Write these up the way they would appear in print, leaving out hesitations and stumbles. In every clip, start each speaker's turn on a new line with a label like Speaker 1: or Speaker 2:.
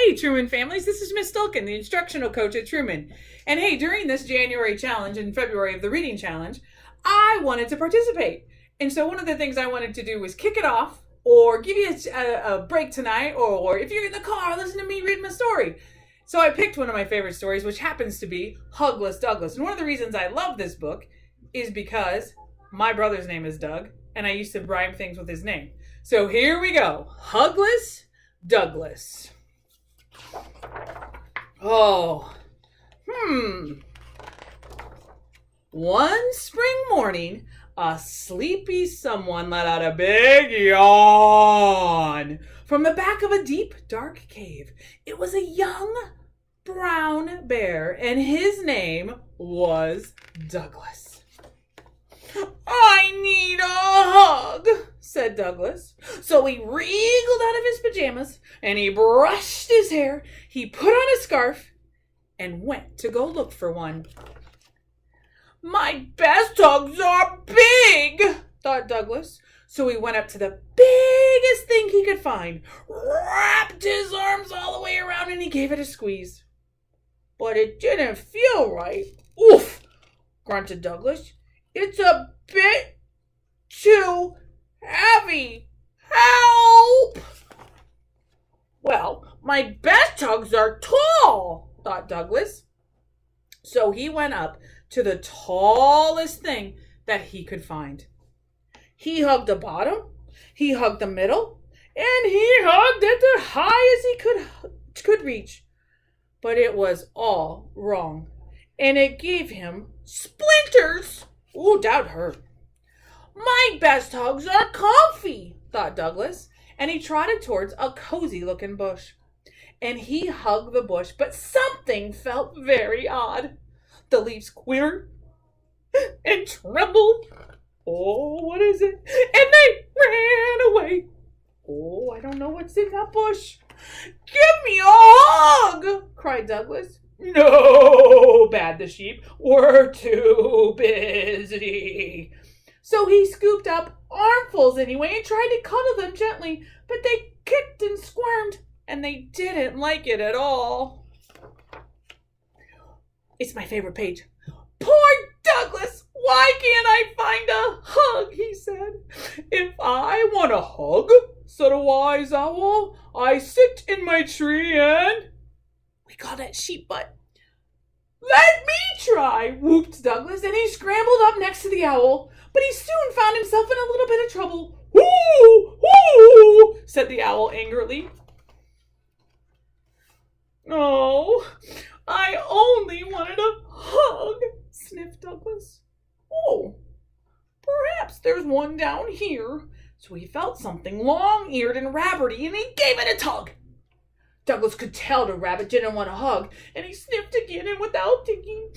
Speaker 1: Hey, Truman families, this is Miss Stulken, the instructional coach at Truman. And hey, during this January challenge and February of the reading challenge, I wanted to participate. And so one of the things I wanted to do was kick it off or give you a break tonight, or if you're in the car, listen to me read my story. So I picked one of my favorite stories, which happens to be Hugless Douglas. And one of the reasons I love this book is because my brother's name is Doug, and I used to rhyme things with his name. So here we go. Hugless Douglas. One spring morning, a sleepy someone let out a big yawn from the back of a deep, dark cave. It was a young brown bear, and his name was Douglas. "I need a hug," said Douglas. So he wriggled out of his pajamas, and he brushed his hair, he put on a scarf, and went to go look for one. "My best hugs are big," thought Douglas. So he went up to the biggest thing he could find, wrapped his arms all the way around, and he gave it a squeeze. But it didn't feel right. "Oof," grunted Douglas. "It's a bit too heavy. Help!" "Well, my best hugs are tall," thought Douglas. So he went up to the tallest thing that he could find. He hugged the bottom, he hugged the middle, and he hugged at the highest he could reach. But it was all wrong, and it gave him splinters. Ooh, that hurt. "My best hugs are comfy," thought Douglas, and he trotted towards a cozy-looking bush. And he hugged the bush, but something felt very odd. The leaves quivered and trembled. "Oh, what is it?" And they ran away. "Oh, I don't know what's in that bush." "Give me a hug," cried Douglas. "No," bawled the sheep. "We're too busy." So he scooped up armfuls anyway and tried to cuddle them gently, but they kicked and squirmed, and they didn't like it at all. It's my favorite page. "Poor Douglas, why can't I find a hug?" he said. "If I want a hug," said a wise owl, "I sit in my tree and—" We call that sheep butt. "Let me try," whooped Douglas, and he scrambled up next to the owl, but he soon found himself in a little bit of trouble. "Whoo! Whoo!" said the owl angrily. "Oh, I only wanted a hug," sniffed Douglas. "Oh, perhaps there's one down here." So he felt something long-eared and rabbity, and he gave it a tug. Douglas could tell the rabbit didn't want a hug, and he sniffed again, and without thinking,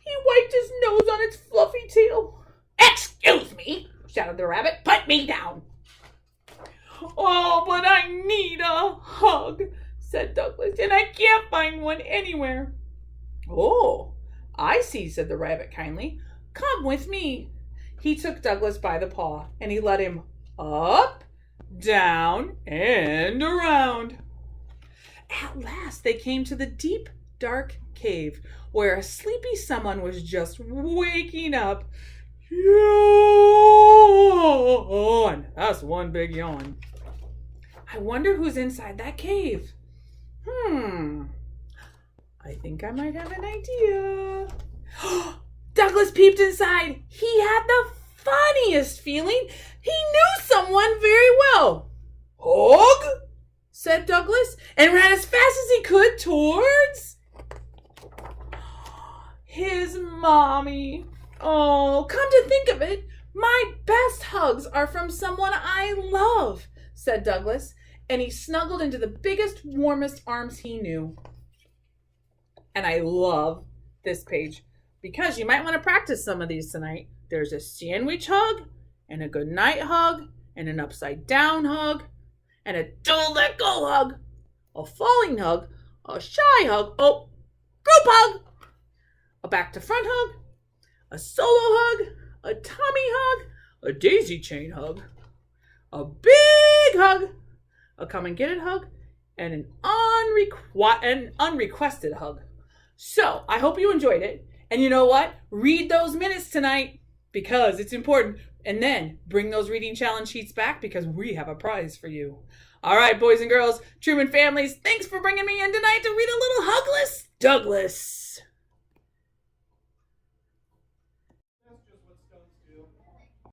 Speaker 1: he wiped his nose on its fluffy tail. "Excuse me," shouted the rabbit. "Put me down." "Oh, but I need a hug," said Douglas, "and I can't find one anywhere." "Oh, I see," said the rabbit kindly. "Come with me." He took Douglas by the paw, and he led him up, down, and around. At last they came to the deep, dark cave, where a sleepy someone was just waking up. Yawn! That's one big yawn. I wonder who's inside that cave. I think I might have an idea. Douglas peeped inside. He had the funniest feeling. He knew someone very well. "Hug?" said Douglas, and ran as fast as he could towards his mommy. "Oh, come to think of it, my best hugs are from someone I love," said Douglas, and he snuggled into the biggest, warmest arms he knew. And I love this page because you might want to practice some of these tonight. There's a sandwich hug, and a good night hug, and an upside down hug, and a don't let go hug, a falling hug, a shy hug, group hug, a back to front hug, a solo hug, a tummy hug, a daisy chain hug, a big hug, a come and get it hug, and an an unrequested hug. So I hope you enjoyed it. And you know what? Read those minutes tonight because it's important. And then bring those reading challenge sheets back because we have a prize for you. All right, boys and girls, Truman families, thanks for bringing me in tonight to read a little Hugless Douglas.